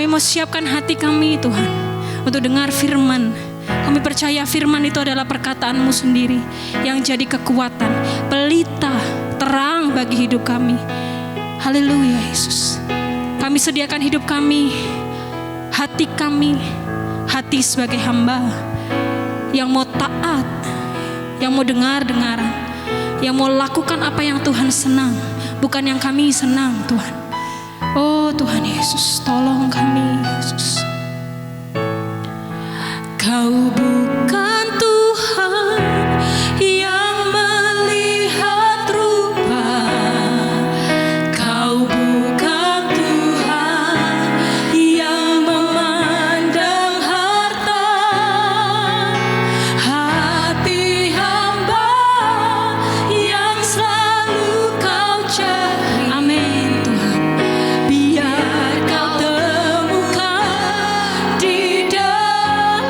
Kami mau siapkan hati kami Tuhan untuk dengar firman. Kami percaya firman itu adalah perkataan-Mu sendiri yang jadi kekuatan, pelita, terang bagi hidup kami. Haleluya Yesus. Kami sediakan hidup kami, hati kami, hati sebagai hamba yang mau taat, yang mau dengar-dengaran, yang mau lakukan apa yang Tuhan senang, bukan yang kami senang Tuhan. Oh Tuhan Yesus, tolong kami Yesus. Kau bukan Tuhan yang melihat rupa, Kau bukan Tuhan yang memandang harta. Hati hamba yang selalu Kau cari. Amin Tuhan. Biar Kau temukan di dalam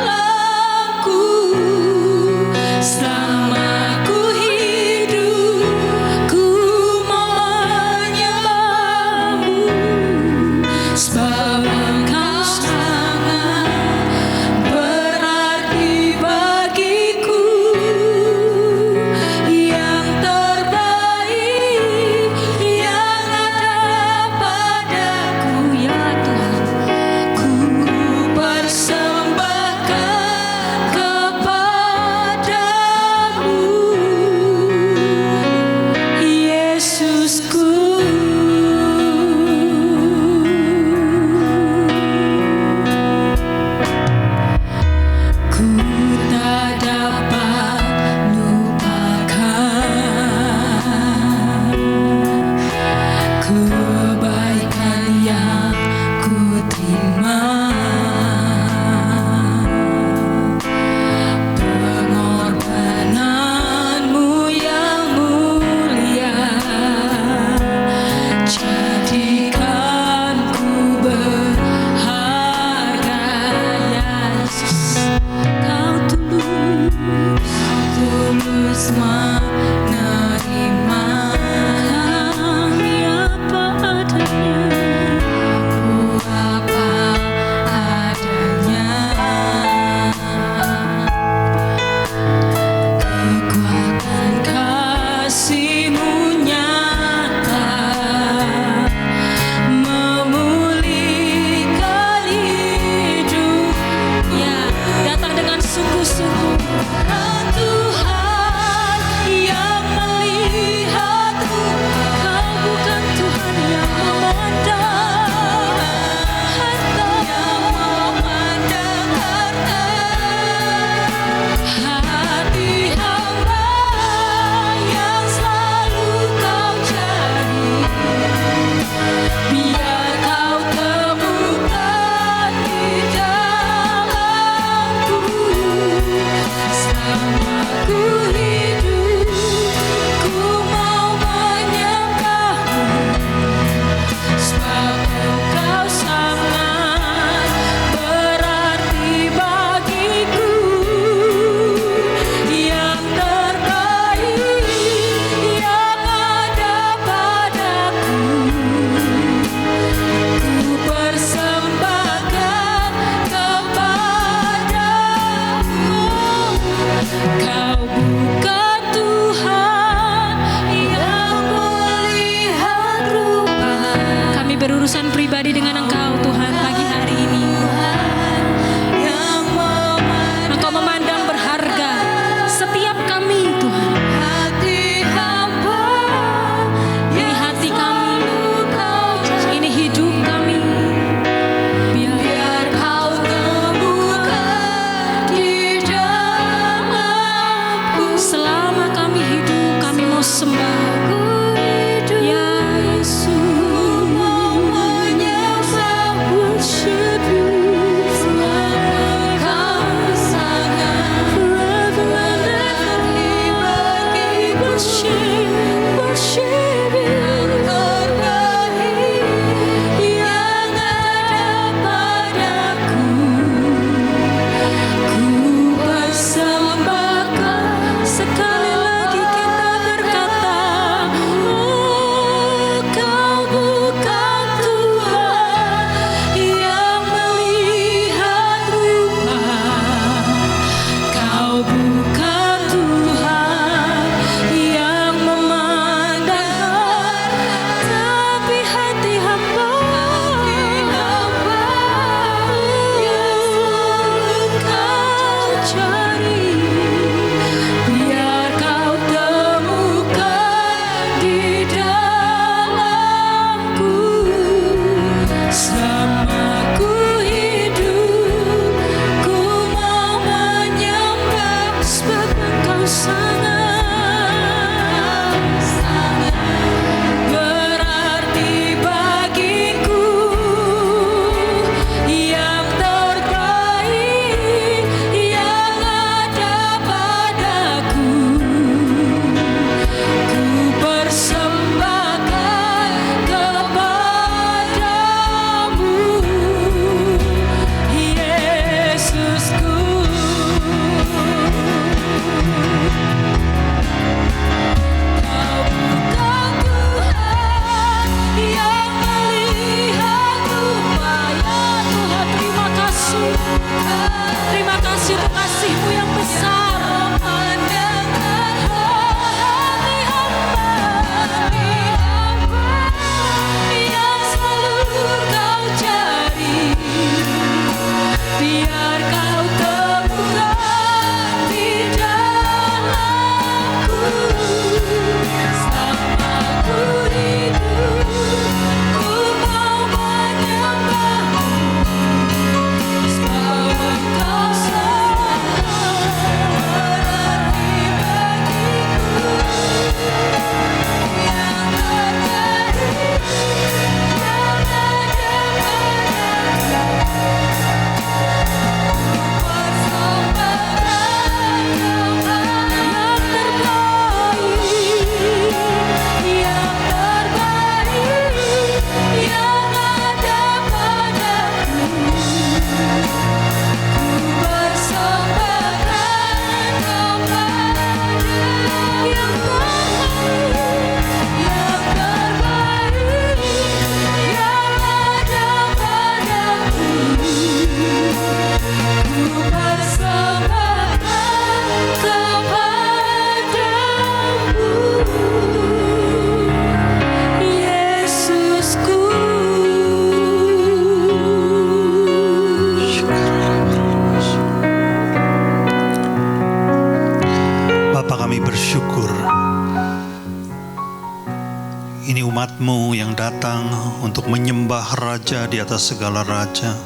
umat-Mu yang datang untuk menyembah Raja di atas segala raja.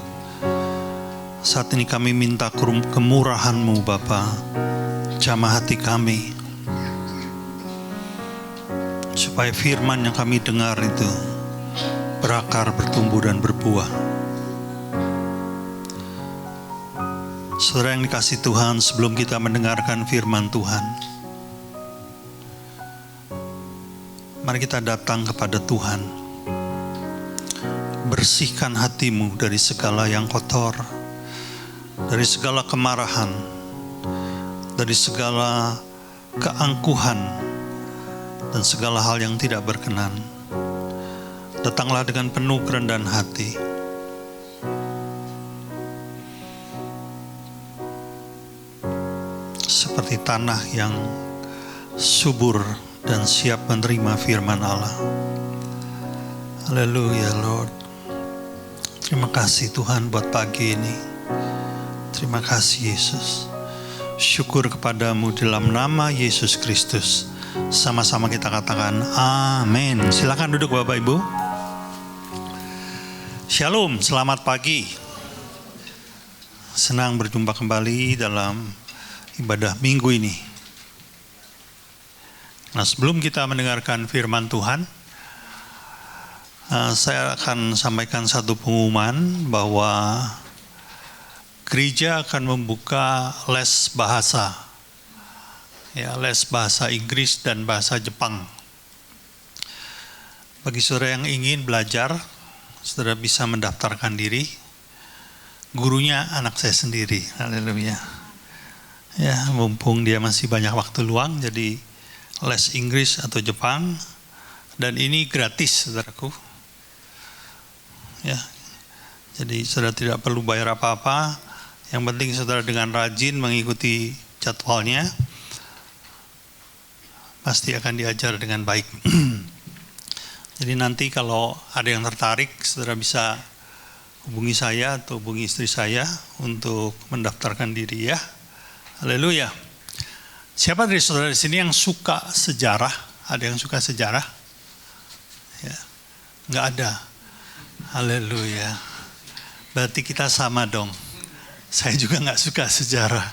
Saat ini kami minta kemurahan-Mu Bapa, jamah hati kami, supaya firman yang kami dengar itu berakar, bertumbuh dan berbuah. Saudara yang dikasihi Tuhan, sebelum kita mendengarkan firman Tuhan, mari kita datang kepada Tuhan. Bersihkan hatimu dari segala yang kotor, dari segala kemarahan, dari segala keangkuhan, dan segala hal yang tidak berkenan. Datanglah dengan penuh kerendahan hati. Seperti tanah yang subur dan siap menerima firman Allah. Haleluya Lord. Terima kasih Tuhan buat pagi ini. Terima kasih Yesus. Syukur kepadamu dalam nama Yesus Kristus. Sama-sama kita katakan amin. Silakan duduk Bapak Ibu. Shalom, selamat pagi. Senang berjumpa kembali dalam ibadah minggu ini. Nah, sebelum kita mendengarkan firman Tuhan, saya akan sampaikan satu pengumuman bahwa gereja akan membuka les bahasa. Ya, les bahasa Inggris dan bahasa Jepang. Bagi saudara yang ingin belajar, saudara bisa mendaftarkan diri. Gurunya anak saya sendiri. Haleluya. Ya, mumpung dia masih banyak waktu luang, jadi les Inggris atau Jepang, dan ini gratis, saudaraku. Ya, jadi saudara tidak perlu bayar apa-apa. Yang penting saudara dengan rajin mengikuti jadwalnya, pasti akan diajar dengan baik. Jadi nanti kalau ada yang tertarik, saudara bisa hubungi saya atau hubungi istri saya untuk mendaftarkan diri ya. Haleluya. Siapa dari saudara di sini yang suka sejarah? Ada yang suka sejarah? Ya, nggak ada. Haleluya. Berarti kita sama dong. Saya juga nggak suka sejarah.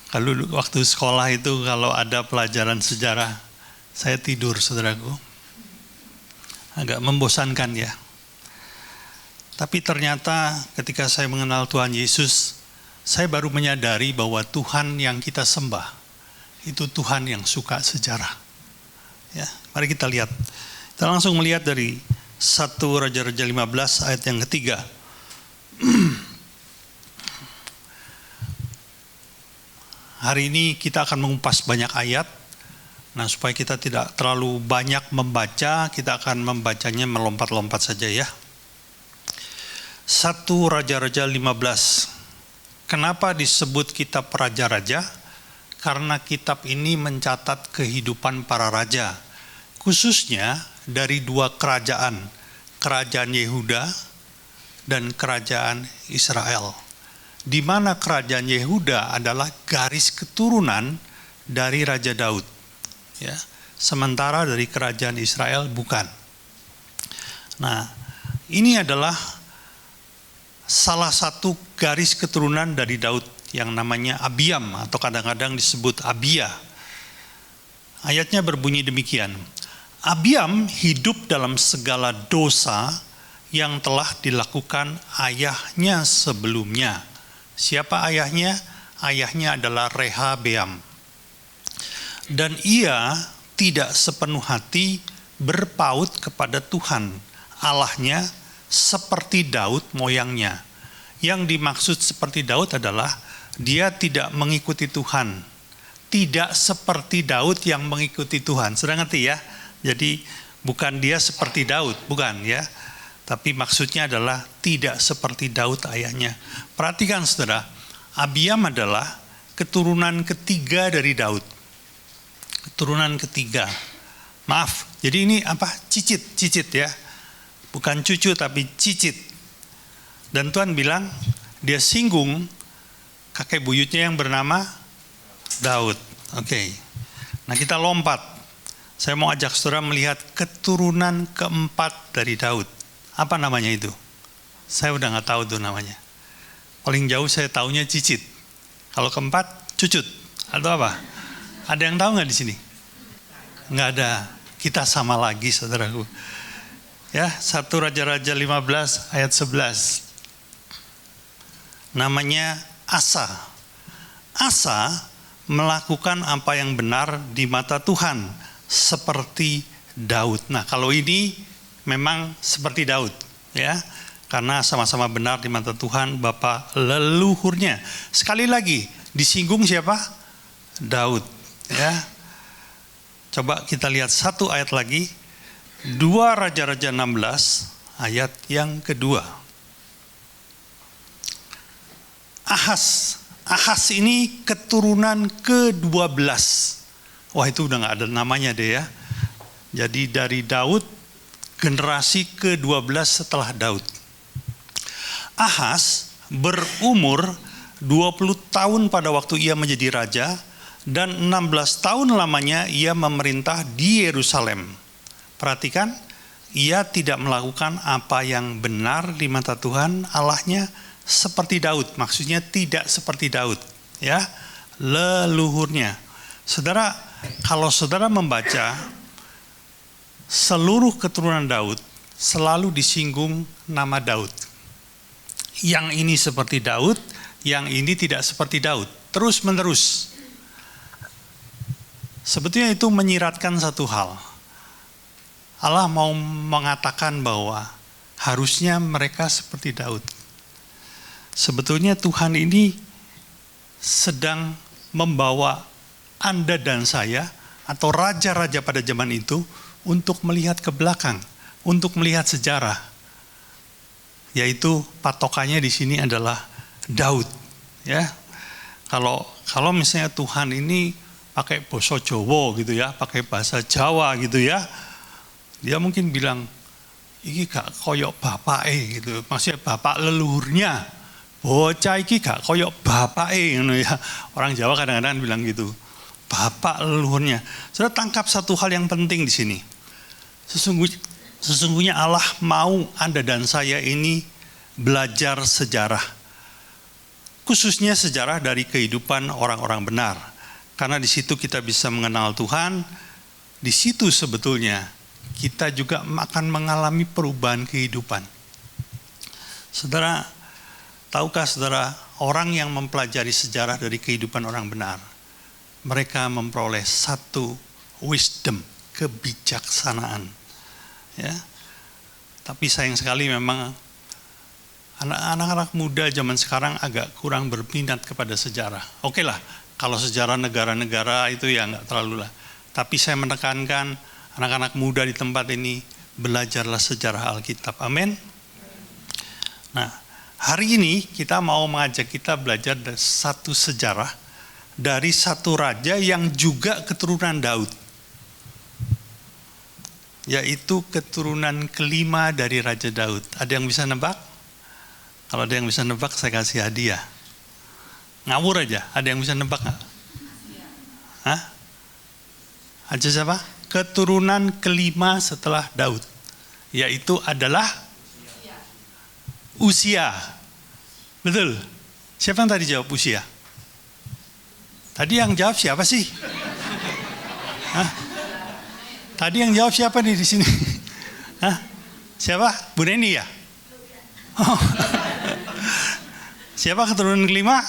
Kalau waktu sekolah itu kalau ada pelajaran sejarah, saya tidur, saudaraku. Agak membosankan ya. Tapi ternyata ketika saya mengenal Tuhan Yesus, saya baru menyadari bahwa Tuhan yang kita sembah itu Tuhan yang suka sejarah. Ya, mari kita lihat. Kita langsung melihat dari 1 Raja-Raja 15 ayat yang ketiga. Hari ini kita akan mengupas banyak ayat. Nah, supaya kita tidak terlalu banyak membaca, kita akan membacanya melompat-lompat saja ya. 1 Raja-Raja 15. Kenapa disebut kitab Raja-Raja? Karena kitab ini mencatat kehidupan para raja, khususnya dari dua kerajaan, kerajaan Yehuda dan kerajaan Israel. Di mana kerajaan Yehuda adalah garis keturunan dari Raja Daud, ya. Sementara dari kerajaan Israel bukan. Nah, ini adalah salah satu garis keturunan dari Daud yang namanya Abiam atau kadang-kadang disebut Abia. Ayatnya berbunyi demikian. Abiam hidup dalam segala dosa yang telah dilakukan ayahnya sebelumnya. Siapa ayahnya? Ayahnya adalah Rehabeam. Dan ia tidak sepenuh hati berpaut kepada Tuhan Allahnya seperti Daud moyangnya. Yang dimaksud seperti Daud adalah dia tidak mengikuti Tuhan. Tidak seperti Daud yang mengikuti Tuhan. Sudah ngerti ya? Jadi bukan dia seperti Daud, bukan ya. Tapi maksudnya adalah tidak seperti Daud ayahnya. Perhatikan saudara, Abiam adalah keturunan ketiga dari Daud. Keturunan ketiga. Maaf, jadi ini apa? Cicit ya. Bukan cucu tapi cicit. Dan Tuhan bilang dia singgung kakek buyutnya yang bernama Daud. Oke. Nah, kita lompat Saya mau ajak saudara melihat keturunan keempat dari Daud. Apa namanya itu? Saya udah nggak tahu tuh namanya. Paling jauh saya taunya Cicit. Kalau keempat, Cucut. Atau apa? Ada yang tahu nggak di sini? Nggak ada. Kita sama lagi, saudaraku. Ya, 1 Raja-Raja 15 ayat 11. Namanya Asa. Asa melakukan apa yang benar di mata Tuhan, seperti Daud. Nah, kalau ini memang seperti Daud, ya. Karena sama-sama benar di mata Tuhan, Bapa leluhurnya. Sekali lagi, disinggung siapa? Daud, ya. Coba kita lihat satu ayat lagi. 2 Raja-Raja 16 ayat yang kedua. Ahas ini keturunan ke-12. Wah, itu udah gak ada namanya deh ya. Jadi dari Daud, generasi ke-12 setelah Daud. Ahas berumur 20 tahun pada waktu ia menjadi raja, dan 16 tahun lamanya ia memerintah di Yerusalem. Perhatikan, ia tidak melakukan apa yang benar di mata Tuhan Allahnya seperti Daud. Maksudnya tidak seperti Daud, ya, leluhurnya. Saudara, kalau saudara membaca seluruh keturunan Daud, selalu disinggung nama Daud. Yang ini seperti Daud, yang ini tidak seperti Daud. Terus menerus. Sebetulnya itu menyiratkan satu hal. Allah mau mengatakan bahwa harusnya mereka seperti Daud. Sebetulnya Tuhan ini sedang membawa Anda dan saya atau raja-raja pada zaman itu untuk melihat ke belakang, untuk melihat sejarah. Yaitu patokannya di sini adalah Daud, ya. Kalau misalnya Tuhan ini pakai basa Jawa gitu ya, pakai bahasa Jawa gitu ya, dia mungkin bilang, iki gak koyok bapake gitu, maksudnya bapak leluhurnya, bocah iki gak koyok bapake gitu ya. Orang Jawa kadang-kadang bilang gitu, bapak leluhurnya. Sudah tangkap satu hal yang penting di sini. Sesungguhnya Allah mau Anda dan saya ini belajar sejarah, khususnya sejarah dari kehidupan orang-orang benar. Karena di situ kita bisa mengenal Tuhan, di situ sebetulnya kita juga akan mengalami perubahan kehidupan. Saudara, tahukah saudara, orang yang mempelajari sejarah dari kehidupan orang benar, mereka memperoleh satu wisdom, kebijaksanaan. Ya. Tapi sayang sekali memang anak-anak muda zaman sekarang agak kurang berminat kepada sejarah. Oke lah, kalau sejarah negara-negara itu ya nggak terlalu lah. Tapi saya menekankan anak-anak muda di tempat ini, belajarlah sejarah Alkitab. Amin. Nah, hari ini kita mau mengajak kita belajar satu sejarah dari satu raja yang juga keturunan Daud. Yaitu keturunan kelima dari Raja Daud. Ada yang bisa nebak? Kalau ada yang bisa nebak, saya kasih hadiah. Ngawur aja, ada yang bisa nebak nggak? Hah? Aja siapa? Keturunan kelima setelah Daud, yaitu adalah Usia. Betul? Siapa yang tadi jawab Usia? Tadi yang jawab siapa sih? Hah? Tadi yang jawab siapa nih di sini? Hah? Siapa? Bu Neni ya? Oh. Siapa keturunan kelima?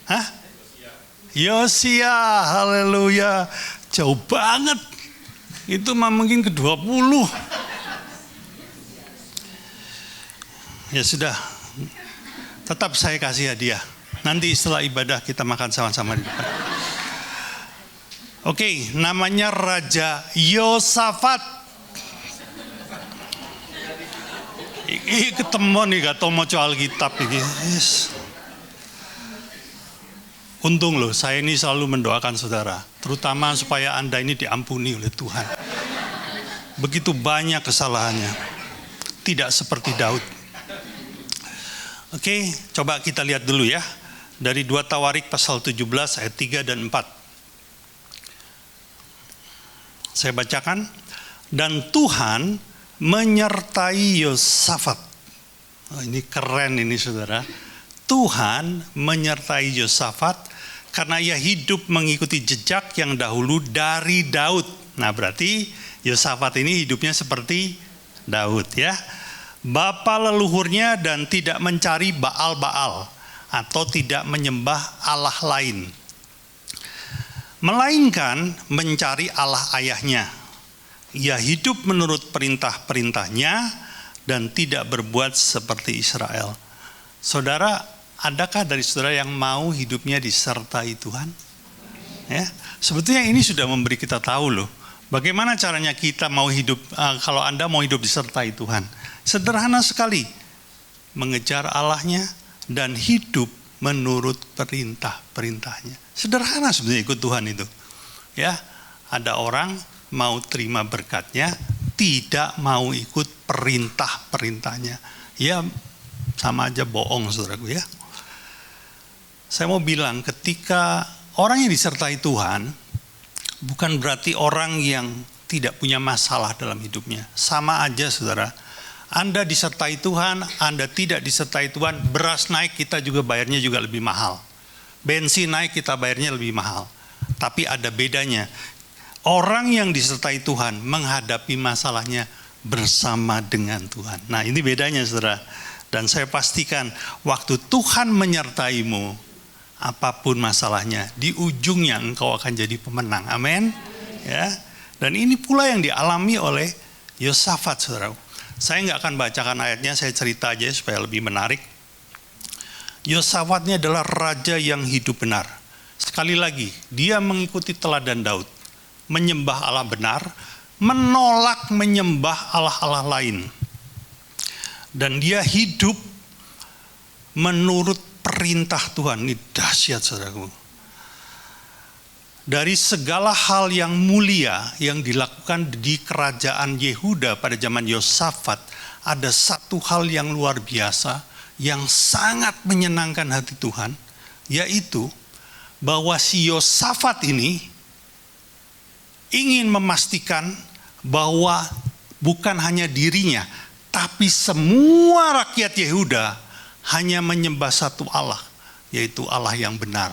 Hah? Yosia, haleluya. Jauh banget. Itu mah mungkin ke-20. Ya sudah. Tetap saya kasih hadiah. Nanti setelah ibadah kita makan sama-sama di depan. Oke, namanya Raja Yosafat. Ini ketemu nih gak tau mau Alkitab ini. Yes. Untung loh, saya ini selalu mendoakan saudara, terutama supaya Anda ini diampuni oleh Tuhan. Begitu banyak kesalahannya, tidak seperti Daud. Oke, coba kita lihat dulu ya, dari 2 Tawarik pasal 17 ayat 3 dan 4. Saya bacakan. Dan Tuhan menyertai Yosafat. Oh, ini keren ini saudara. Tuhan menyertai Yosafat karena ia hidup mengikuti jejak yang dahulu dari Daud. Nah berarti Yosafat ini hidupnya seperti Daud ya. Bapa leluhurnya dan tidak mencari Baal-Baal atau tidak menyembah Allah lain. Melainkan mencari Allah ayahnya. Ia hidup menurut perintah-perintahnya dan tidak berbuat seperti Israel. Saudara, adakah dari saudara yang mau hidupnya disertai Tuhan? Ya, sebetulnya ini sudah memberi kita tahu loh. Bagaimana caranya kita mau hidup, kalau Anda mau hidup disertai Tuhan? Sederhana sekali. Mengejar Allahnya dan hidup menurut perintah-perintahnya. Sederhana sebetulnya ikut Tuhan itu. Ya, ada orang mau terima berkatnya, tidak mau ikut perintah-perintahnya. Ya, sama aja bohong saudaraku ya. Saya mau bilang ketika orang yang disertai Tuhan, bukan berarti orang yang tidak punya masalah dalam hidupnya. Sama aja saudara. Anda disertai Tuhan, Anda tidak disertai Tuhan, beras naik kita juga bayarnya juga lebih mahal. Bensin naik kita bayarnya lebih mahal. Tapi ada bedanya. Orang yang disertai Tuhan menghadapi masalahnya bersama dengan Tuhan. Nah ini bedanya saudara. Dan saya pastikan waktu Tuhan menyertaimu, apapun masalahnya, di ujungnya engkau akan jadi pemenang. Amin. Ya. Dan ini pula yang dialami oleh Yosafat saudara. Saya nggak akan bacakan ayatnya, saya cerita aja supaya lebih menarik. Yosafat ini adalah raja yang hidup benar. Sekali lagi, dia mengikuti teladan Daud. Menyembah Allah benar, menolak menyembah Allah-Allah lain. Dan dia hidup menurut perintah Tuhan. Ini dahsyat saudaraku. Dari segala hal yang mulia yang dilakukan di kerajaan Yehuda pada zaman Yosafat, ada satu hal yang luar biasa yang sangat menyenangkan hati Tuhan, yaitu bahwa si Yosafat ini ingin memastikan bahwa bukan hanya dirinya, tapi semua rakyat Yehuda hanya menyembah satu Allah, yaitu Allah yang benar.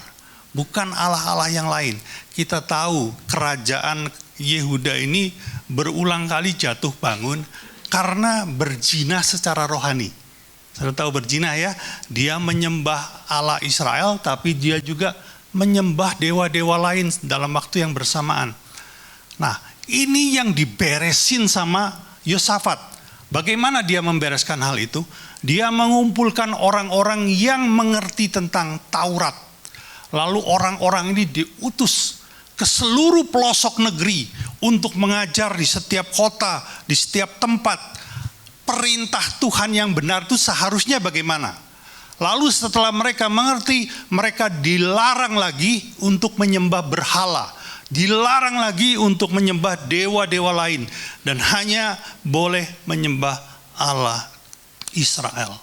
Bukan Allah-Allah yang lain. Kita tahu kerajaan Yehuda ini berulang kali jatuh bangun karena berzina secara rohani. Saudara tahu berzina ya? Dia menyembah Allah Israel, tapi dia juga menyembah dewa-dewa lain dalam waktu yang bersamaan. Nah, ini yang diberesin sama Yosafat. Bagaimana dia membereskan hal itu? Dia mengumpulkan orang-orang yang mengerti tentang Taurat. Lalu orang-orang ini diutus ke seluruh pelosok negeri untuk mengajar di setiap kota, di setiap tempat. Perintah Tuhan yang benar itu seharusnya bagaimana? Lalu setelah mereka mengerti, mereka dilarang lagi untuk menyembah berhala. Dilarang lagi untuk menyembah dewa-dewa lain. Dan hanya boleh menyembah Allah Israel.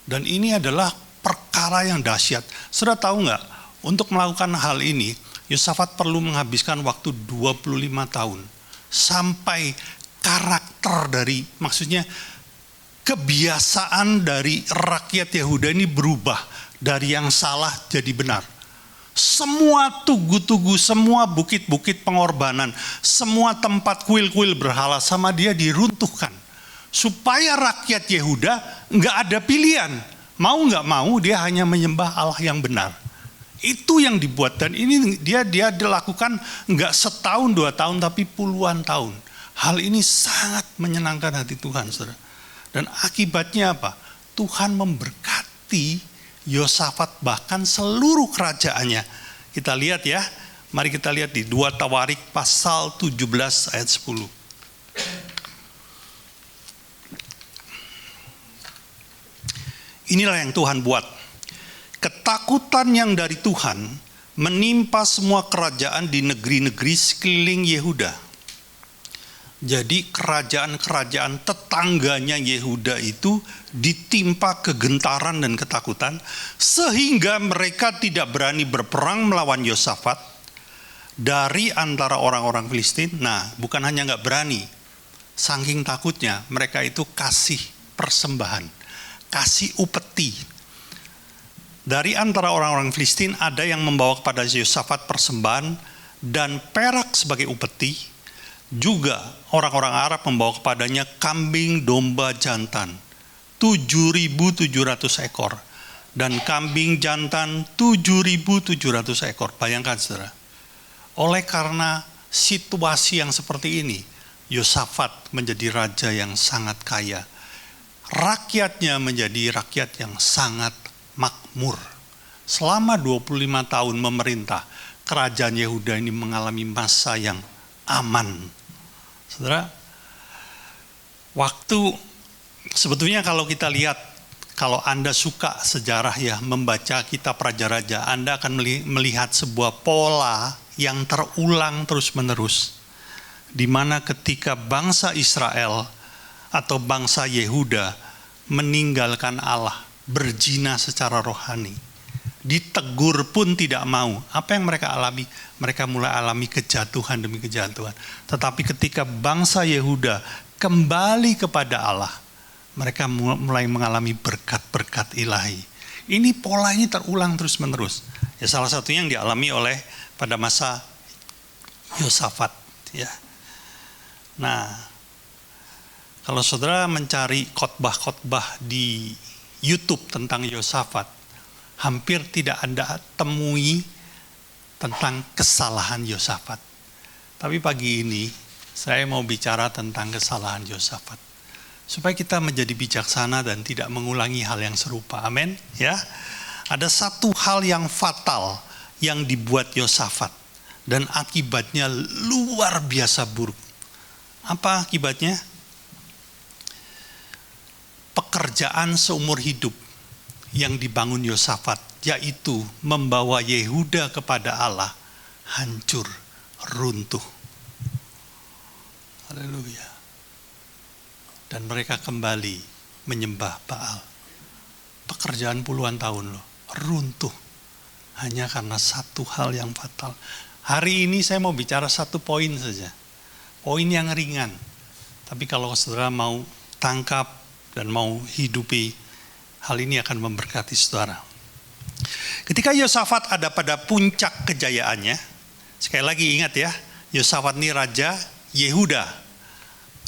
Dan ini adalah perkara yang dahsyat. Saudara tahu nggak? Untuk melakukan hal ini, Yosafat perlu menghabiskan waktu 25 tahun. Sampai karakter dari, maksudnya kebiasaan dari rakyat Yehuda ini berubah. Dari yang salah jadi benar. Semua tugu-tugu, semua bukit-bukit pengorbanan, semua tempat kuil-kuil berhala sama dia diruntuhkan. Supaya rakyat Yehuda nggak ada pilihan. Mau nggak mau dia hanya menyembah Allah yang benar. Itu yang dibuat, dan ini dia dilakukan nggak setahun 2 tahun tapi puluhan tahun. Hal ini sangat menyenangkan hati Tuhan, saudara. Dan akibatnya apa? Tuhan memberkati Yosafat bahkan seluruh kerajaannya. Kita lihat ya, mari kita lihat di 2 Tawarik pasal 17 ayat 10. Inilah yang Tuhan buat. Ketakutan yang dari Tuhan menimpa semua kerajaan di negeri-negeri sekeliling Yehuda. Jadi kerajaan-kerajaan tetangganya Yehuda itu ditimpa kegentaran dan ketakutan, sehingga mereka tidak berani berperang melawan Yosafat, dari antara orang-orang Filistin. Nah, bukan hanya nggak berani, saking takutnya mereka itu kasih persembahan, kasih upeti. Dari antara orang-orang Filistin ada yang membawa kepada Yosafat persembahan dan perak sebagai upeti. Juga orang-orang Arab membawa kepadanya kambing domba jantan 7.700 ekor dan kambing jantan 7.700 ekor. Bayangkan saudara, oleh karena situasi yang seperti ini, Yosafat menjadi raja yang sangat kaya. Rakyatnya menjadi rakyat yang sangat makmur. Selama 25 tahun memerintah, kerajaan Yehuda ini mengalami masa yang aman. Saudara, waktu sebetulnya kalau kita lihat, kalau Anda suka sejarah ya, membaca kitab Raja-Raja, Anda akan melihat sebuah pola yang terulang terus-menerus, di mana ketika bangsa Israel atau bangsa Yehuda meninggalkan Allah, berzina secara rohani, ditegur pun tidak mau. Apa yang mereka alami? Mereka mulai alami kejatuhan demi kejatuhan. Tetapi ketika bangsa Yehuda kembali kepada Allah, mereka mulai mengalami berkat-berkat ilahi. Ini polanya terulang terus-menerus. Ya, salah satunya yang dialami oleh pada masa Yosafat. Ya. Nah, kalau saudara mencari khotbah-khotbah di YouTube tentang Yosafat, hampir tidak Anda temui tentang kesalahan Yosafat. Tapi pagi ini saya mau bicara tentang kesalahan Yosafat, supaya kita menjadi bijaksana dan tidak mengulangi hal yang serupa. Amin. Ya, ada satu hal yang fatal yang dibuat Yosafat dan akibatnya luar biasa buruk. Apa akibatnya? Pekerjaan seumur hidup yang dibangun Yosafat, yaitu membawa Yehuda kepada Allah, hancur, runtuh. Haleluya. Dan mereka kembali menyembah Baal. Pekerjaan puluhan tahun loh, runtuh. Hanya karena satu hal yang fatal. Hari ini saya mau bicara satu poin saja. Poin yang ringan. Tapi kalau saudara mau tangkap dan mau hidupi, hal ini akan memberkati saudara. Ketika Yosafat ada pada puncak kejayaannya, sekali lagi ingat ya, Yosafat ini raja Yehuda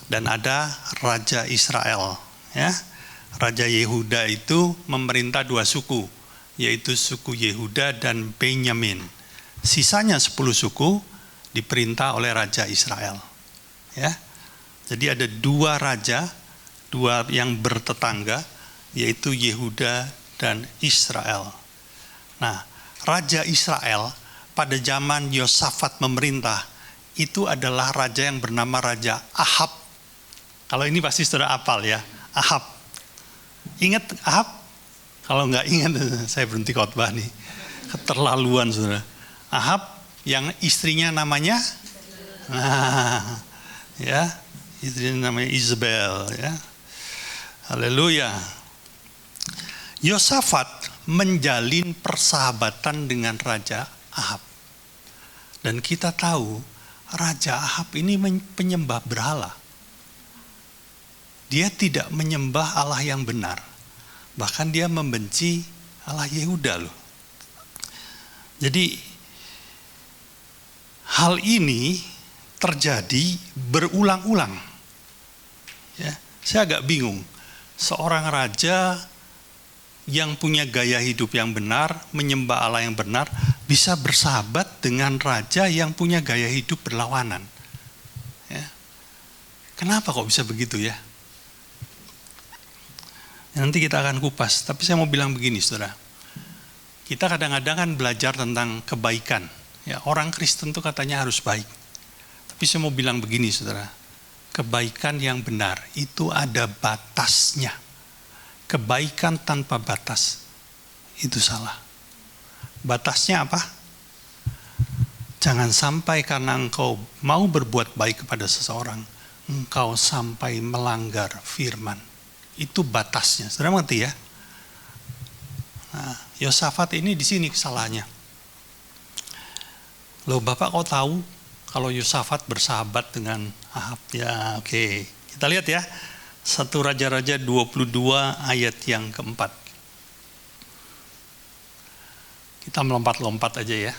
dan ada raja Israel. Ya, raja Yehuda itu memerintah dua suku, yaitu suku Yehuda dan Benyamin. Sisanya 10 suku diperintah oleh raja Israel. Ya, jadi ada dua raja, dua yang bertetangga, yaitu Yehuda dan Israel. Nah, raja Israel pada zaman Yosafat memerintah itu adalah raja yang bernama Raja Ahab. Kalau ini pasti saudara hafal ya, Ahab. Ingat Ahab? Kalau nggak ingat, saya berhenti khotbah nih. Keterlaluan saudara. Ahab yang istrinya namanya, nah, ya, istrinya namanya Isabel ya. Haleluya. Yosafat menjalin persahabatan dengan Raja Ahab. Dan kita tahu Raja Ahab ini penyembah berhala. Dia tidak menyembah Allah yang benar. Bahkan dia membenci Allah Yehuda loh. Jadi hal ini terjadi berulang-ulang. Ya, saya agak bingung. Seorang raja yang punya gaya hidup yang benar, menyembah Allah yang benar, bisa bersahabat dengan raja yang punya gaya hidup berlawanan. Ya. Kenapa kok bisa begitu ya? Nanti kita akan kupas, tapi saya mau bilang begini saudara. Kita kadang-kadang kan belajar tentang kebaikan. Ya, orang Kristen tuh katanya harus baik. Tapi saya mau bilang begini saudara. Kebaikan yang benar itu ada batasnya. Kebaikan tanpa batas itu salah. Batasnya apa? Jangan sampai karena engkau mau berbuat baik kepada seseorang, engkau sampai melanggar firman. Itu batasnya. Saudara mengerti ya? Nah, Yosafat ini di sini kesalahannya. Loh Bapak kok tahu kalau Yosafat bersahabat dengan Ahab? Ya oke. Kita lihat ya. 1 Raja-Raja 22 ayat yang keempat. Kita melompat-lompat aja ya.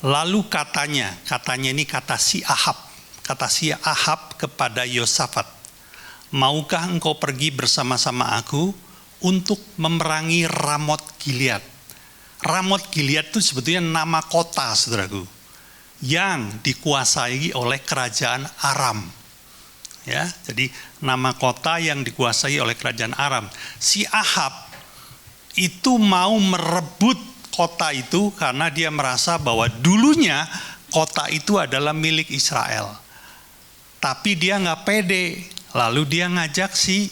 Lalu katanya ini kata si Ahab. Kata si Ahab kepada Yosafat, maukah engkau pergi bersama-sama aku untuk memerangi Ramot Gilead? Ramot Gilead itu sebetulnya nama kota, saudaraku, yang dikuasai oleh kerajaan Aram. Ya, jadi nama kota yang dikuasai oleh kerajaan Aram. Si Ahab itu mau merebut kota itu karena dia merasa bahwa dulunya kota itu adalah milik Israel. Tapi dia nggak pede, lalu dia ngajak si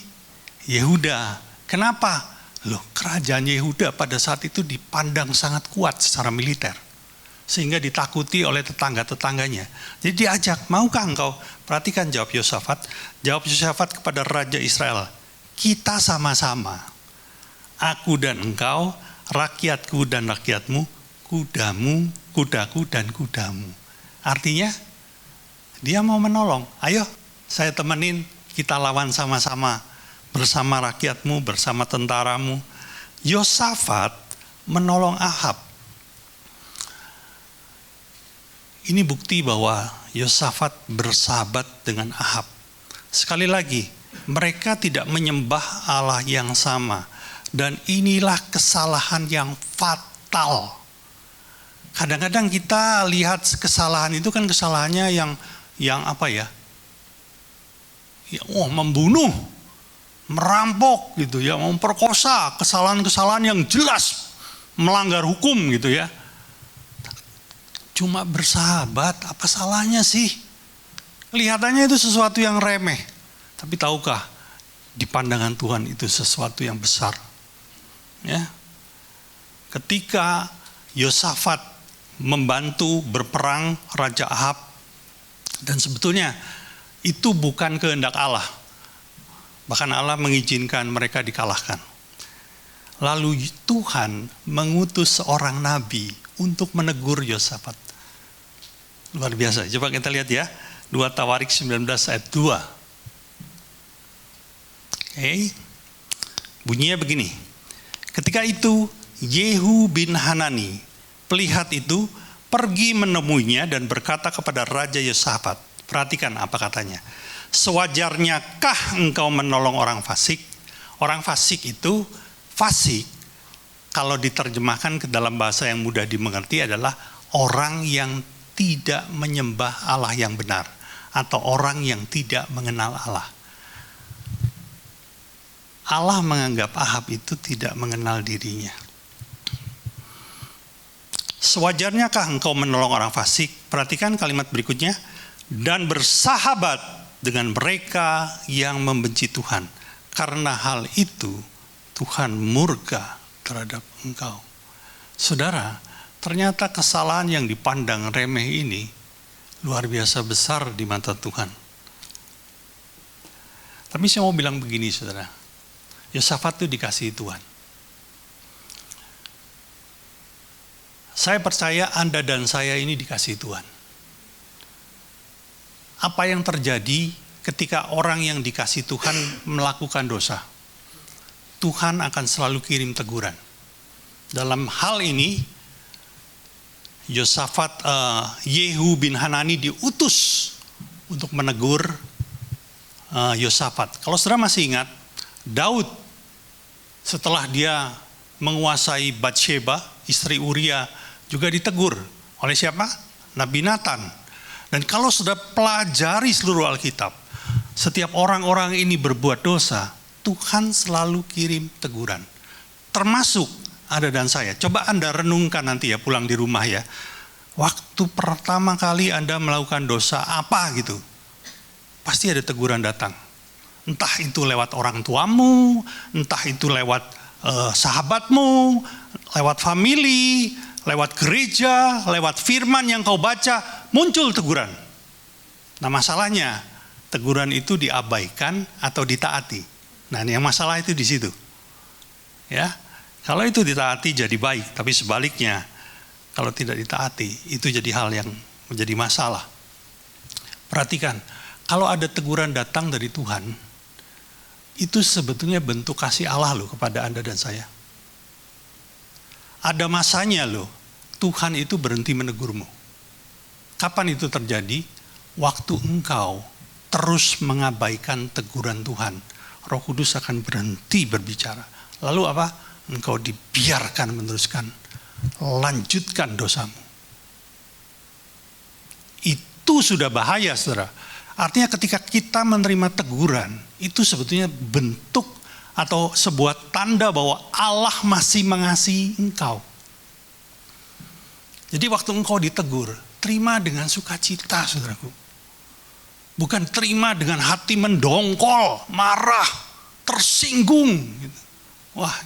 Yehuda. Kenapa? Loh, kerajaan Yehuda pada saat itu dipandang sangat kuat secara militer, sehingga ditakuti oleh tetangga-tetangganya. Jadi diajak, maukah engkau? Perhatikan jawab Yosafat. Jawab Yosafat kepada Raja Israel, kita sama-sama, aku dan engkau, rakyatku dan rakyatmu, kudamu, kudaku dan kudamu. Artinya, dia mau menolong. Ayo, saya temenin, kita lawan sama-sama. Bersama rakyatmu, bersama tentaramu. Yosafat menolong Ahab. Ini bukti bahwa Yosafat bersahabat dengan Ahab. Sekali lagi, mereka tidak menyembah Allah yang sama. Dan inilah kesalahan yang fatal. Kadang-kadang kita lihat kesalahan itu kan kesalahannya yang apa ya? Membunuh, merampok gitu ya, memperkosa, kesalahan-kesalahan yang jelas melanggar hukum gitu ya. Cuma bersahabat, apa salahnya sih? Kelihatannya itu sesuatu yang remeh. Tapi tahukah, di pandangan Tuhan itu sesuatu yang besar. Ya. Ketika Yosafat membantu berperang Raja Ahab, dan sebetulnya itu bukan kehendak Allah. Bahkan Allah mengizinkan mereka dikalahkan. Lalu Tuhan mengutus seorang nabi untuk menegur Yosafat. Luar biasa. Coba kita lihat ya. 2 Tawarik 19 ayat 2. Oke. Bunyinya begini. Ketika itu Yehu bin Hanani, pelihat itu, pergi menemuinya dan berkata kepada Raja Yosafat. Perhatikan apa katanya. Sewajarnyakah engkau menolong orang fasik? Orang fasik itu, fasik kalau diterjemahkan ke dalam bahasa yang mudah dimengerti adalah orang yang tidak menyembah Allah yang benar. Atau orang yang tidak mengenal Allah. Allah menganggap Ahab itu tidak mengenal dirinya. Sewajarnyakah engkau menolong orang fasik? Perhatikan kalimat berikutnya. Dan bersahabat dengan mereka yang membenci Tuhan. Karena hal itu Tuhan murka terhadap engkau. Saudara, ternyata kesalahan yang dipandang remeh ini luar biasa besar di mata Tuhan. Tapi saya mau bilang begini, saudara. Yosafat itu dikasihi Tuhan. Saya percaya Anda dan saya ini dikasihi Tuhan. Apa yang terjadi ketika orang yang dikasihi Tuhan melakukan dosa? Tuhan akan selalu kirim teguran. Dalam hal ini, Yosafat, Yehu bin Hanani diutus untuk menegur Yosafat. Kalau saudara masih ingat, Daud setelah dia menguasai Batsheba, istri Uria, juga ditegur oleh siapa? Nabi Nathan. Dan kalau sudah pelajari seluruh Alkitab, setiap orang-orang ini berbuat dosa, Tuhan selalu kirim teguran. Termasuk Anda dan saya. Coba Anda renungkan nanti ya pulang di rumah ya. Waktu pertama kali Anda melakukan dosa apa gitu, pasti ada teguran datang. Entah itu lewat orang tuamu, entah itu lewat sahabatmu, lewat family, lewat gereja, lewat firman yang kau baca, muncul teguran. Nah masalahnya, teguran itu diabaikan atau ditaati. Nah yang masalah itu di situ. Ya, kalau itu ditaati jadi baik, tapi sebaliknya, kalau tidak ditaati, itu jadi hal yang menjadi masalah. Perhatikan, kalau ada teguran datang dari Tuhan, itu sebetulnya bentuk kasih Allah loh kepada Anda dan saya. Ada masanya loh, Tuhan itu berhenti menegurmu. Kapan itu terjadi? Waktu engkau terus mengabaikan teguran Tuhan, Roh Kudus akan berhenti berbicara. Lalu apa? Engkau dibiarkan meneruskan, lanjutkan dosamu. Itu sudah bahaya, saudara. Artinya ketika kita menerima teguran, itu sebetulnya bentuk atau sebuah tanda bahwa Allah masih mengasihi engkau. Jadi waktu engkau ditegur, terima dengan sukacita, saudaraku. Bukan terima dengan hati mendongkol, marah, tersinggung. Wah,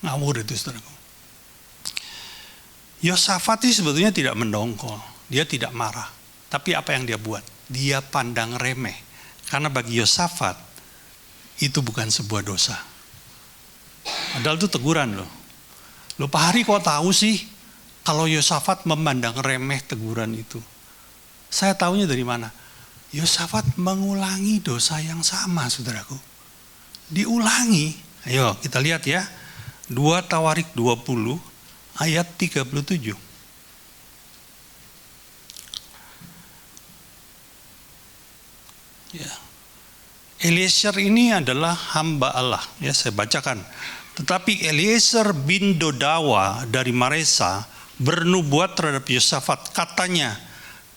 ngawur itu, saudaraku. Yosafat itu sebetulnya tidak mendongkol, dia tidak marah. Tapi apa yang dia buat? Dia pandang remeh. Karena bagi Yosafat, itu bukan sebuah dosa. Padahal itu teguran loh. Loh Pak Hari kok tahu sih kalau Yosafat memandang remeh teguran itu? Saya tahunya dari mana? Yosafat mengulangi dosa yang sama, saudaraku. Diulangi. Ayo kita lihat ya. 2 Tawarik 20 ayat 37. Ya. Eliezer ini adalah hamba Allah, ya saya bacakan. Tetapi Eliezer bin Dodawa dari Maresa bernubuat terhadap Yosafat, katanya,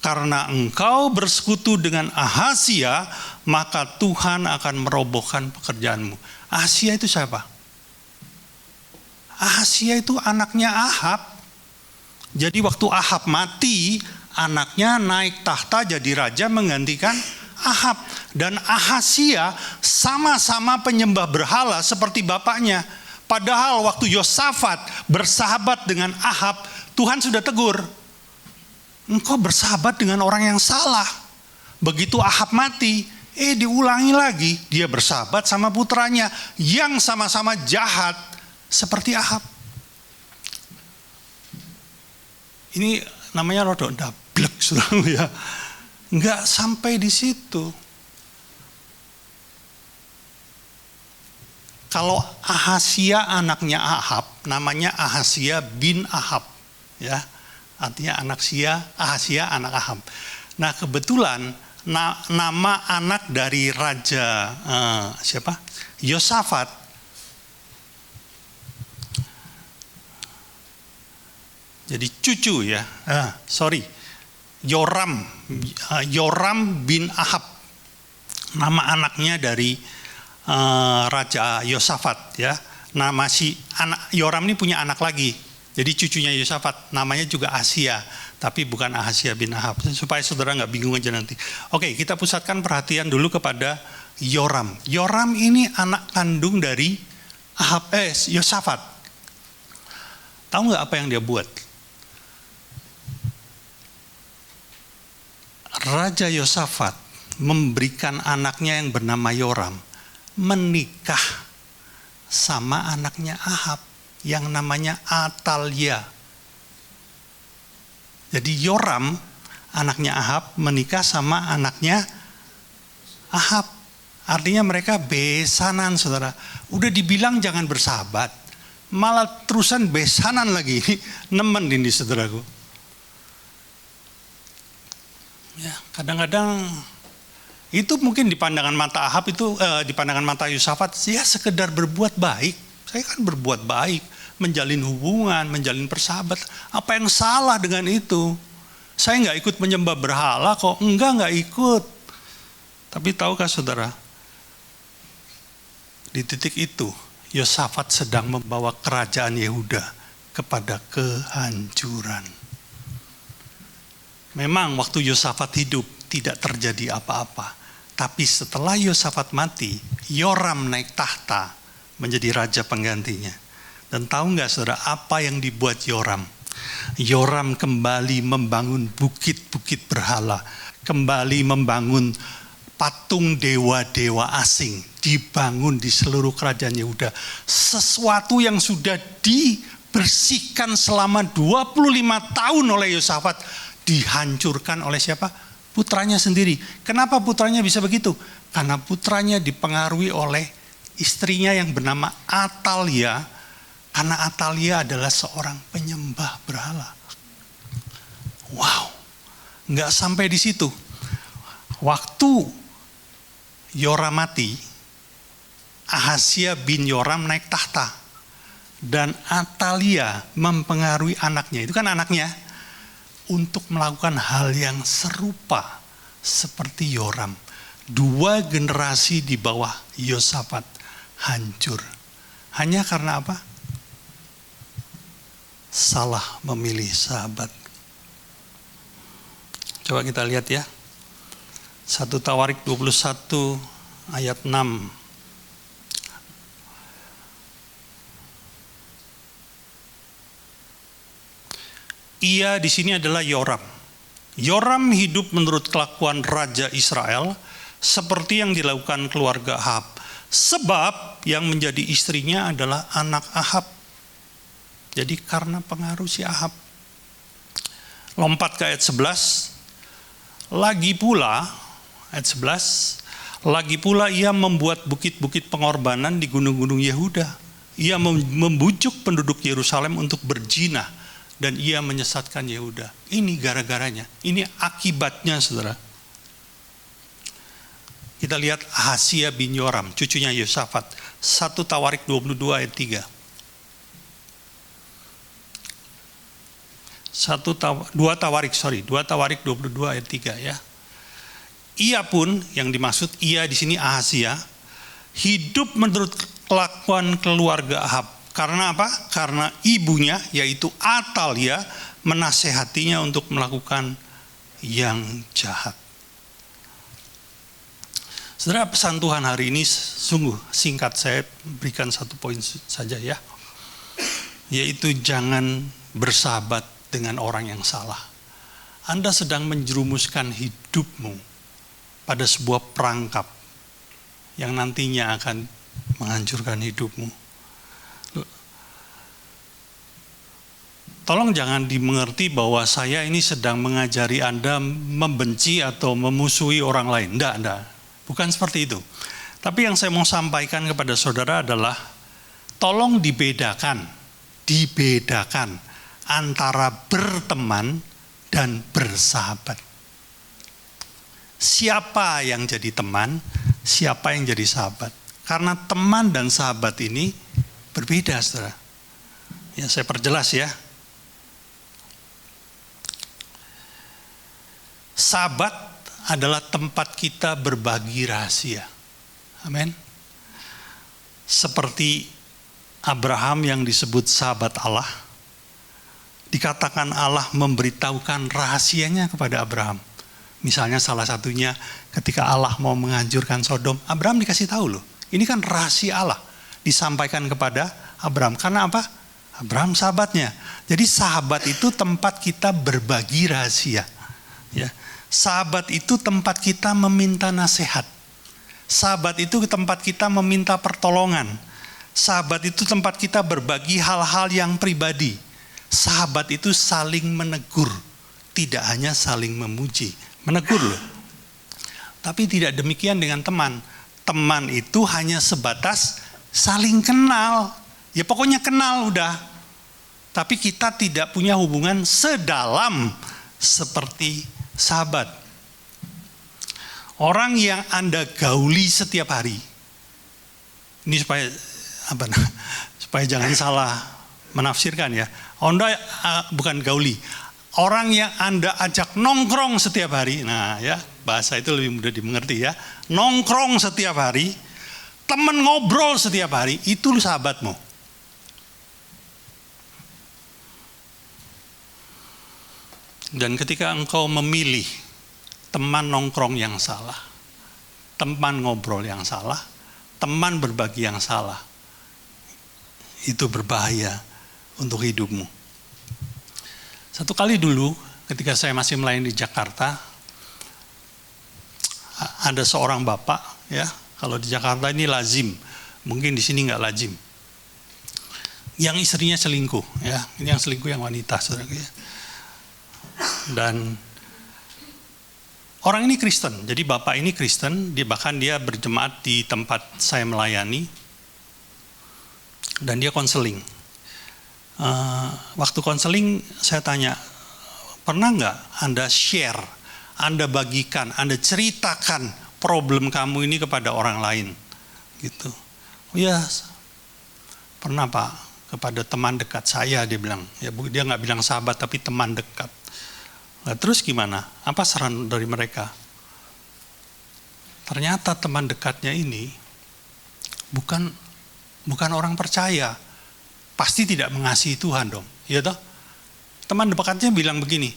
karena engkau bersekutu dengan Ahazia, maka Tuhan akan merobohkan pekerjaanmu. Ahazia itu siapa? Ahazia itu anaknya Ahab. Jadi waktu Ahab mati, anaknya naik tahta jadi raja menggantikan Ahab. Dan Ahazia sama-sama penyembah berhala seperti bapaknya. Padahal waktu Yosafat bersahabat dengan Ahab, Tuhan sudah tegur. Engkau bersahabat dengan orang yang salah. Begitu Ahab mati, diulangi lagi. Dia bersahabat sama putranya yang sama-sama jahat seperti Ahab. Ini namanya rodok dablek, saudara ya. Enggak sampai di situ. Kalau Ahazia anaknya Ahab, namanya Ahazia bin Ahab, ya, artinya Ahazia anak Ahab. Nah kebetulan nama anak dari raja siapa? Yosafat. Jadi cucu ya, Yoram bin Ahab, nama anaknya dari Raja Yosafat ya. Nama si anak Yoram ini punya anak lagi. Jadi cucunya Yosafat namanya juga Ahazia, tapi bukan Ahazia bin Ahab. Supaya saudara nggak bingung aja nanti. Oke, kita pusatkan perhatian dulu kepada Yoram. Yoram ini anak kandung dari Yosafat. Tahu nggak apa yang dia buat? Raja Yosafat memberikan anaknya yang bernama Yoram menikah sama anaknya Ahab yang namanya Atalia. Jadi Yoram anaknya Ahab menikah sama anaknya Ahab. Artinya mereka besanan, saudara. Udah dibilang jangan bersahabat, malah terusan besanan lagi. Nemen ini saudaraku. Ya, kadang-kadang itu mungkin di pandangan mata Ahab itu, di pandangan mata Yosafat, ya sekedar berbuat baik. Saya kan berbuat baik, menjalin hubungan, menjalin persahabatan. Apa yang salah dengan itu? Saya nggak ikut menyembah berhala kok, nggak ikut. Tapi tahukah saudara, di titik itu Yosafat sedang membawa kerajaan Yehuda kepada kehancuran. Memang waktu Yosafat hidup tidak terjadi apa-apa. Tapi setelah Yosafat mati, Yoram naik tahta menjadi raja penggantinya. Dan tahu nggak saudara apa yang dibuat Yoram? Yoram kembali membangun bukit-bukit berhala. Kembali membangun patung dewa-dewa asing. Dibangun di seluruh kerajaan Yehuda. Sesuatu yang sudah dibersihkan selama 25 tahun oleh Yosafat, dihancurkan oleh siapa? Putranya sendiri. Kenapa putranya bisa begitu? Karena putranya dipengaruhi oleh istrinya yang bernama Atalia, karena Atalia adalah seorang penyembah berhala. Wow, nggak sampai di situ. Waktu Yoram mati, Ahazia bin Yoram naik tahta, dan Atalia mempengaruhi anaknya, itu kan anaknya, untuk melakukan hal yang serupa seperti Yoram. 2 generasi di bawah Yosafat hancur. Hanya karena apa? Salah memilih sahabat. Coba kita lihat ya. 1 Tawarik 21 ayat 6. Ia di sini adalah Yoram. Yoram hidup menurut kelakuan Raja Israel seperti yang dilakukan keluarga Ahab. Sebab yang menjadi istrinya adalah anak Ahab. Jadi karena pengaruh si Ahab. Lompat ke ayat 11. Lagi pula, ayat 11, lagi pula ia membuat bukit-bukit pengorbanan di gunung-gunung Yehuda. Ia membujuk penduduk Yerusalem untuk berzina, dan ia menyesatkan Yehuda. Ini gara-garanya, ini akibatnya, saudara. Kita lihat Ahazia bin Yoram, cucunya Yosafat. 1 Tawarik 22 ayat 3. 2 Tawarik 22 ayat 3 ya. Ia pun, yang dimaksud ia di sini Ahazia, hidup menurut kelakuan keluarga Ahab. Karena apa? Karena ibunya yaitu Atalia menasehatinya untuk melakukan yang jahat. Saudara, pesan Tuhan hari ini sungguh singkat, saya berikan 1 poin saja ya. Yaitu jangan bersahabat dengan orang yang salah. Anda sedang menjerumuskan hidupmu pada sebuah perangkap yang nantinya akan menghancurkan hidupmu. Tolong jangan dimengerti bahwa saya ini sedang mengajari Anda membenci atau memusuhi orang lain. Enggak. Bukan seperti itu. Tapi yang saya mau sampaikan kepada saudara adalah tolong dibedakan antara berteman dan bersahabat. Siapa yang jadi teman, siapa yang jadi sahabat. Karena teman dan sahabat ini berbeda, saudara. Ya, saya perjelas ya. Sahabat adalah tempat kita berbagi rahasia. Amin. Seperti Abraham yang disebut sahabat Allah. Dikatakan Allah memberitahukan rahasianya kepada Abraham. Misalnya salah satunya ketika Allah mau menghancurkan Sodom, Abraham dikasih tahu loh. Ini kan rahasia Allah disampaikan kepada Abraham. Karena apa? Abraham sahabatnya. Jadi sahabat itu tempat kita berbagi rahasia. Ya. Sahabat itu tempat kita meminta nasihat. Sahabat itu tempat kita meminta pertolongan. Sahabat itu tempat kita berbagi hal-hal yang pribadi. Sahabat itu saling menegur, tidak hanya saling memuji. Menegur loh. Tapi tidak demikian dengan teman. Teman itu hanya sebatas saling kenal. Ya pokoknya kenal udah. Tapi kita tidak punya hubungan sedalam seperti sahabat. Orang yang Anda gauli setiap hari. Ini supaya jangan salah menafsirkan ya. Anda bukan gauli. Orang yang Anda ajak nongkrong setiap hari. Nah ya, bahasa itu lebih mudah dimengerti ya. Nongkrong setiap hari, teman ngobrol setiap hari, itu sahabatmu. Dan ketika engkau memilih teman nongkrong yang salah, teman ngobrol yang salah, teman berbagi yang salah, itu berbahaya untuk hidupmu. Satu kali dulu ketika saya masih melayani di Jakarta, ada seorang bapak ya, kalau di Jakarta ini lazim, mungkin di sini nggak lazim. yang istrinya selingkuh, ya. Ini yang selingkuh yang wanita, saudara. Ya. Dan orang ini Kristen, jadi bapak ini Kristen, bahkan dia berjemaat di tempat saya melayani, dan dia konseling. Waktu konseling saya tanya, pernah nggak Anda share, Anda bagikan, Anda ceritakan problem kamu ini kepada orang lain? Gitu. Oh ya, pernah Pak, kepada teman dekat saya, dia bilang. Ya, dia nggak bilang sahabat, tapi teman dekat. Nah, terus gimana? Apa saran dari mereka? Ternyata teman dekatnya ini bukan orang percaya. Pasti tidak mengasihi Tuhan dong, ya toh? Teman dekatnya bilang begini,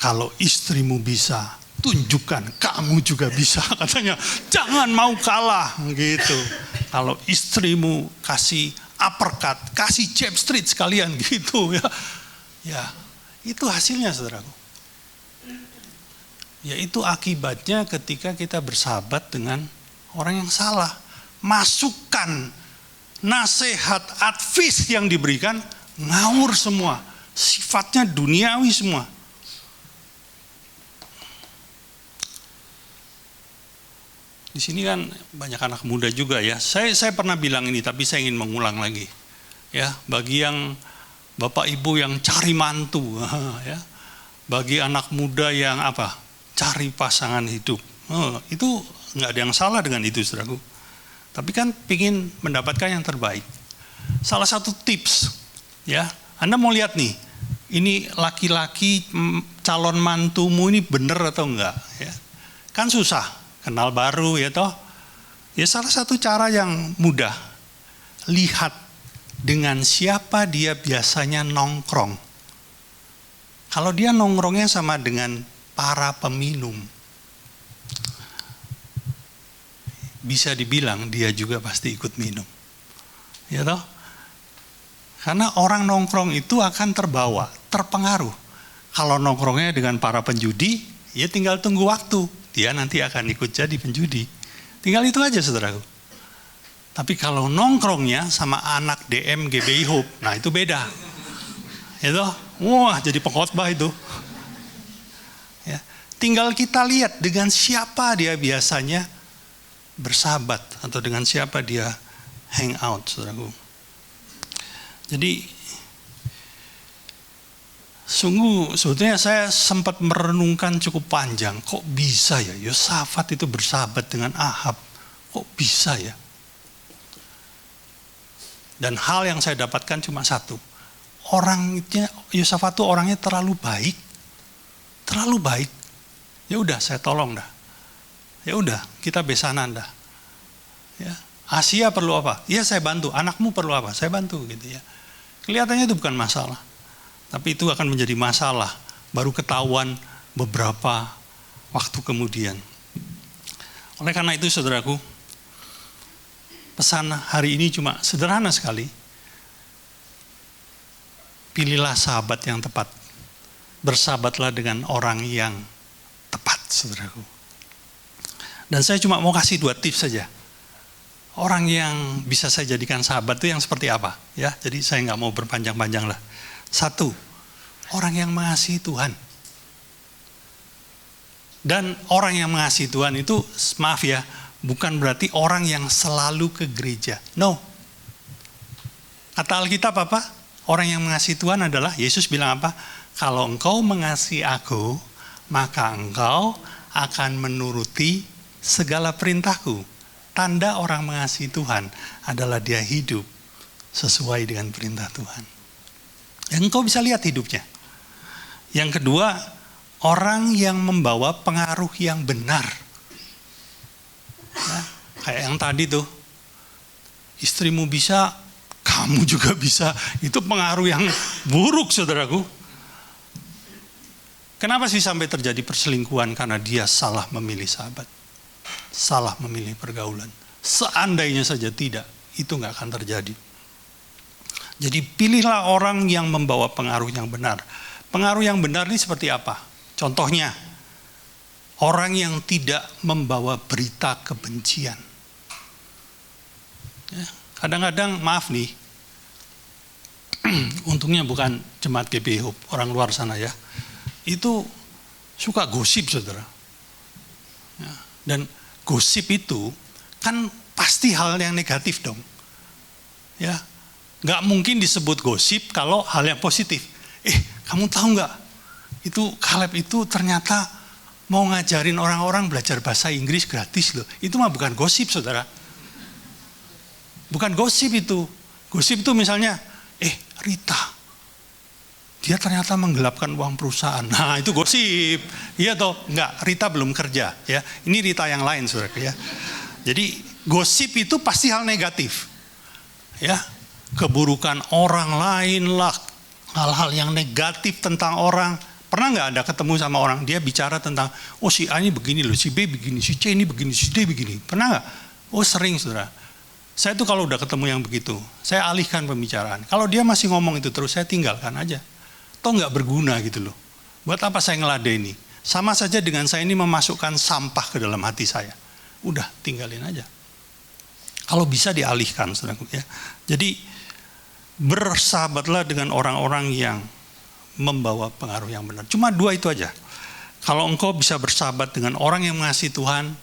kalau istrimu bisa, tunjukkan kamu juga bisa, katanya. Jangan mau kalah, gitu. Kalau istrimu kasih uppercut, kasih jab street sekalian, gitu ya. Ya, itu hasilnya, saudaraku. Ya, itu akibatnya ketika kita bersahabat dengan orang yang salah. Masukan nasihat, advice yang diberikan ngawur semua, sifatnya duniawi semua. Di sini kan banyak anak muda juga ya. Saya pernah bilang ini, tapi saya ingin mengulang lagi. Ya, bagi yang bapak ibu yang cari mantu, ya, bagi anak muda yang cari pasangan hidup, itu nggak ada yang salah dengan itu, saudaraku. Tapi kan pingin mendapatkan yang terbaik. Salah satu tips, ya, Anda mau lihat nih, ini laki-laki calon mantumu ini benar atau enggak? Ya. Kan susah, kenal baru ya toh. Ya salah satu cara yang mudah, lihat dengan siapa dia biasanya nongkrong. Kalau dia nongkrongnya sama dengan para peminum, bisa dibilang dia juga pasti ikut minum. Ya toh? Karena orang nongkrong itu akan terbawa, terpengaruh. Kalau nongkrongnya dengan para penjudi, ya tinggal tunggu waktu. Dia nanti akan ikut jadi penjudi. Tinggal itu aja, saudaraku. Tapi kalau nongkrongnya sama anak DM GBI Hope, nah itu beda. Ya toh? Wah, jadi pengkhotbah itu. Ya. Tinggal kita lihat dengan siapa dia biasanya bersahabat atau dengan siapa dia hang out, saudaraku. Jadi sebetulnya saya sempat merenungkan cukup panjang, kok bisa ya Yosafat itu bersahabat dengan Ahab, kok bisa ya? Dan hal yang saya dapatkan cuma satu, Yosafat itu orangnya terlalu baik. Ya udah, saya tolong dah. Ya udah, kita besanan dah. Ya, Asia perlu apa? Ya saya bantu. Anakmu perlu apa? Saya bantu, gitu ya. Kelihatannya itu bukan masalah, tapi itu akan menjadi masalah. Baru ketahuan beberapa waktu kemudian. Oleh karena itu, saudaraku, pesan hari ini cuma sederhana sekali. Pilihlah sahabat yang tepat. Bersahabatlah dengan orang yang tepat, saudaraku. Dan saya cuma mau kasih 2 tips saja. Orang yang bisa saya jadikan sahabat itu yang seperti apa? Ya, jadi saya nggak mau berpanjang-panjang lah. 1, orang yang mengasihi Tuhan. Dan orang yang mengasihi Tuhan itu, maaf ya, bukan berarti orang yang selalu ke gereja. No. Kata Alkitab apa? Orang yang mengasihi Tuhan adalah, Yesus bilang apa? Kalau engkau mengasihi aku, maka engkau akan menuruti segala perintahku. Tanda orang mengasihi Tuhan adalah dia hidup sesuai dengan perintah Tuhan. Engkau bisa lihat hidupnya. Yang kedua, orang yang membawa pengaruh yang benar. Ya, kayak yang tadi tuh, istrimu bisa, kamu juga bisa. Itu pengaruh yang buruk, saudaraku. Kenapa sih sampai terjadi perselingkuhan? Karena dia salah memilih sahabat. Salah memilih pergaulan. Seandainya saja tidak, itu nggak akan terjadi. Jadi pilihlah orang yang membawa pengaruh yang benar. Pengaruh yang benar ini seperti apa? Contohnya, orang yang tidak membawa berita kebencian. Ya, kadang-kadang, maaf nih, untungnya bukan jemaat GBI Hope, orang luar sana ya, itu suka gosip saudara. Ya, dan gosip itu kan pasti hal yang negatif dong. Ya, nggak mungkin disebut gosip kalau hal yang positif. Kamu tahu nggak? Itu Caleb itu ternyata mau ngajarin orang-orang belajar bahasa Inggris gratis loh. Itu mah bukan gosip saudara. Bukan gosip itu. Gosip itu misalnya, Rita, dia ternyata menggelapkan uang perusahaan. Nah itu gosip. Iya toh? Enggak, Rita belum kerja. Ya, ini Rita yang lain saudara ya. Jadi gosip itu pasti hal negatif. Ya, keburukan orang lain lah, hal-hal yang negatif tentang orang. Pernah nggak Anda ketemu sama orang, dia bicara tentang, si A ini begini loh, si B begini, si C ini begini, si D begini. Pernah nggak? Sering saudara. Saya tuh kalau udah ketemu yang begitu, saya alihkan pembicaraan. Kalau dia masih ngomong itu terus, saya tinggalkan aja. Toh nggak berguna gitu loh. Buat apa saya ngeladeni? Sama saja dengan saya ini memasukkan sampah ke dalam hati saya. Udah, tinggalin aja. Kalau bisa dialihkan, saudaraku ya. Jadi bersahabatlah dengan orang-orang yang membawa pengaruh yang benar. Cuma 2 itu aja. Kalau engkau bisa bersahabat dengan orang yang mengasihi Tuhan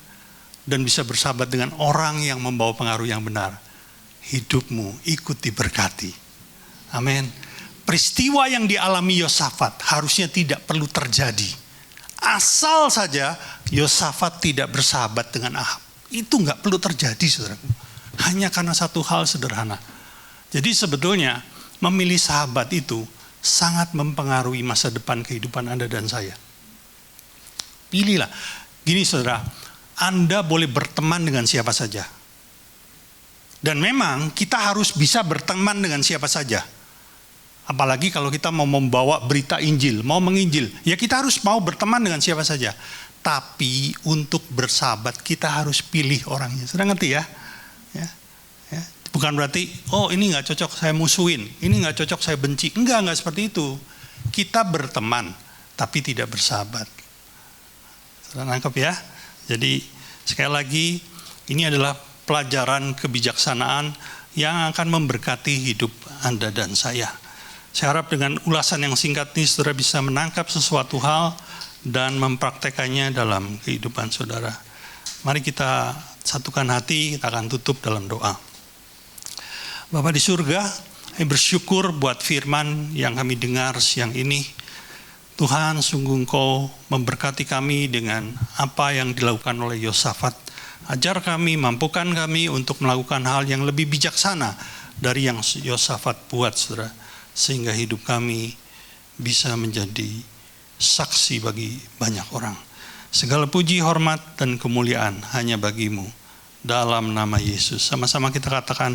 dan bisa bersahabat dengan orang yang membawa pengaruh yang benar, hidupmu ikut diberkati. Amin. Peristiwa yang dialami Yosafat harusnya tidak perlu terjadi. Asal saja Yosafat tidak bersahabat dengan Ahab. Itu nggak perlu terjadi, saudaraku. Hanya karena satu hal sederhana. Jadi sebetulnya memilih sahabat itu sangat mempengaruhi masa depan kehidupan Anda dan saya. Pilihlah. Gini saudara, Anda boleh berteman dengan siapa saja. Dan memang kita harus bisa berteman dengan siapa saja. Apalagi kalau kita mau membawa berita Injil, mau menginjil, ya kita harus mau berteman dengan siapa saja. Tapi untuk bersahabat kita harus pilih orangnya. Sudah ngerti ya? Ya. Bukan berarti, ini nggak cocok saya musuhin, ini nggak cocok saya benci. Enggak seperti itu. Kita berteman, tapi tidak bersahabat. Sudah nangkep ya? Jadi sekali lagi, ini adalah pelajaran kebijaksanaan yang akan memberkati hidup Anda dan saya. Saya harap dengan ulasan yang singkat ini, saudara bisa menangkap sesuatu hal dan mempraktekannya dalam kehidupan saudara. Mari kita satukan hati, kita akan tutup dalam doa. Bapa di surga, kami bersyukur buat firman yang kami dengar siang ini. Tuhan, sungguh Engkau memberkati kami dengan apa yang dilakukan oleh Yosafat. Ajar kami, mampukan kami untuk melakukan hal yang lebih bijaksana dari yang Yosafat buat, saudara. Sehingga hidup kami bisa menjadi saksi bagi banyak orang. Segala puji, hormat, dan kemuliaan hanya bagimu. Dalam nama Yesus. Sama-sama kita katakan,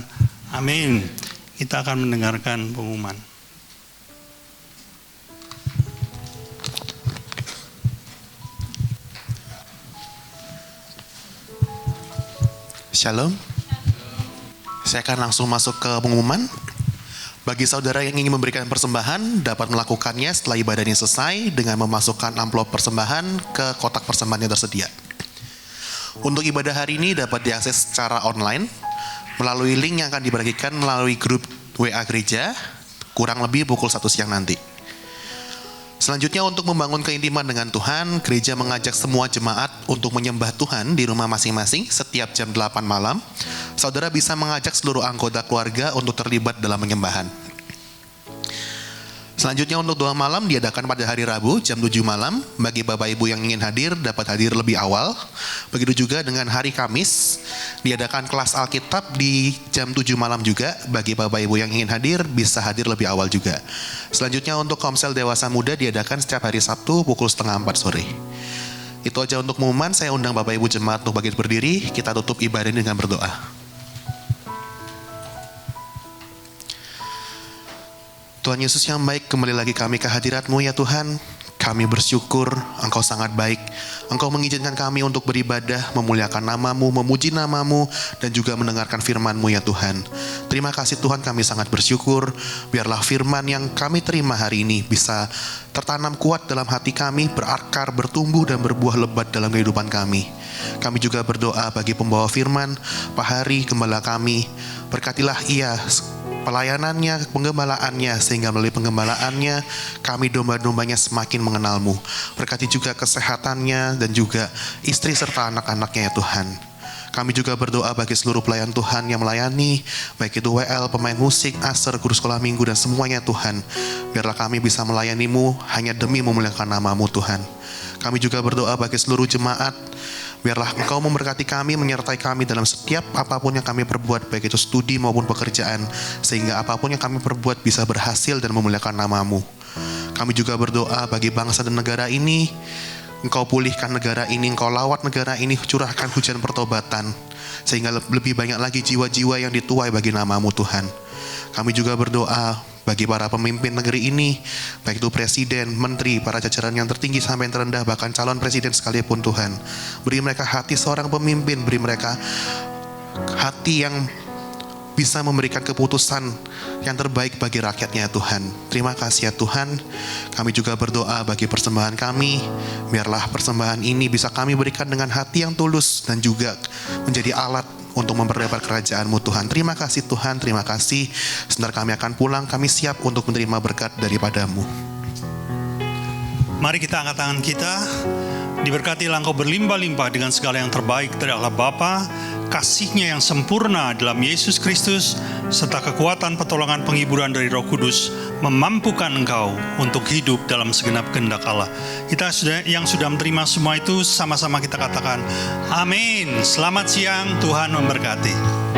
amin. Kita akan mendengarkan pengumuman. Shalom. Saya akan langsung masuk ke pengumuman. Bagi saudara yang ingin memberikan persembahan, dapat melakukannya setelah ibadah ini selesai dengan memasukkan amplop persembahan ke kotak persembahan yang tersedia. Untuk ibadah hari ini dapat diakses secara online melalui link yang akan dibagikan melalui grup WA gereja kurang lebih pukul 1 siang nanti. Selanjutnya untuk membangun keintiman dengan Tuhan, gereja mengajak semua jemaat untuk menyembah Tuhan di rumah masing-masing setiap jam 8 malam. Saudara bisa mengajak seluruh anggota keluarga untuk terlibat dalam penyembahan. Selanjutnya untuk doa malam diadakan pada hari Rabu jam 7 malam. Bagi Bapak Ibu yang ingin hadir dapat hadir lebih awal. Begitu juga dengan hari Kamis diadakan kelas Alkitab di jam 7 malam juga. Bagi Bapak Ibu yang ingin hadir bisa hadir lebih awal juga. Selanjutnya untuk Komsel Dewasa Muda diadakan setiap hari Sabtu pukul 3:30 sore. Itu aja untuk pengumuman. Saya undang Bapak Ibu jemaat untuk bangkit berdiri. Kita tutup ibadah ini dengan berdoa. Tuhan Yesus yang baik, kembali lagi kami ke hadirat-Mu ya Tuhan. Kami bersyukur Engkau sangat baik. Engkau mengizinkan kami untuk beribadah, memuliakan nama-Mu, memuji nama-Mu, dan juga mendengarkan firman-Mu ya Tuhan. Terima kasih Tuhan, kami sangat bersyukur. Biarlah firman yang kami terima hari ini bisa tertanam kuat dalam hati kami, berakar, bertumbuh, dan berbuah lebat dalam kehidupan kami. Kami juga berdoa bagi pembawa firman, Pak Hari, gembala kami. Berkatilah ia pelayanannya, penggembalaannya, sehingga melalui penggembalaannya kami domba-dombanya semakin mengenal-Mu. Berkati juga kesehatannya dan juga istri serta anak-anaknya ya Tuhan. Kami juga berdoa bagi seluruh pelayan Tuhan yang melayani, baik itu WL, pemain musik, aser, guru sekolah minggu, dan semuanya Tuhan. Biarlah kami bisa melayani-Mu hanya demi memuliakan nama-Mu Tuhan. Kami juga berdoa bagi seluruh jemaat, biarlah Engkau memberkati kami, menyertai kami dalam setiap apapun yang kami perbuat, baik itu studi maupun pekerjaan, sehingga apapun yang kami perbuat bisa berhasil dan memuliakan nama-Mu. Kami juga berdoa bagi bangsa dan negara ini, Engkau pulihkan negara ini, Engkau lawat negara ini, curahkan hujan pertobatan, sehingga lebih banyak lagi jiwa-jiwa yang dituai bagi nama-Mu Tuhan. Kami juga berdoa bagi para pemimpin negeri ini, baik itu presiden, menteri, para jajaran yang tertinggi sampai yang terendah, bahkan calon presiden sekalipun Tuhan. Beri mereka hati seorang pemimpin, beri mereka hati yang bisa memberikan keputusan yang terbaik bagi rakyatnya Tuhan. Terima kasih ya Tuhan. Kami juga berdoa bagi persembahan kami. Biarlah persembahan ini bisa kami berikan dengan hati yang tulus dan juga menjadi alat untuk memperlebar kerajaan-Mu Tuhan. Terima kasih Tuhan, terima kasih. Sebentar kami akan pulang, kami siap untuk menerima berkat daripada-Mu. Mari kita angkat tangan kita. Diberkatilah Engkau berlimpah-limpah dengan segala yang terbaik dari Allah Bapa, kasih-Nya yang sempurna dalam Yesus Kristus, serta kekuatan pertolongan penghiburan dari Roh Kudus memampukan engkau untuk hidup dalam segenap kehendak Allah. Kita yang sudah menerima semua itu, sama-sama kita katakan amin. Selamat siang, Tuhan memberkati.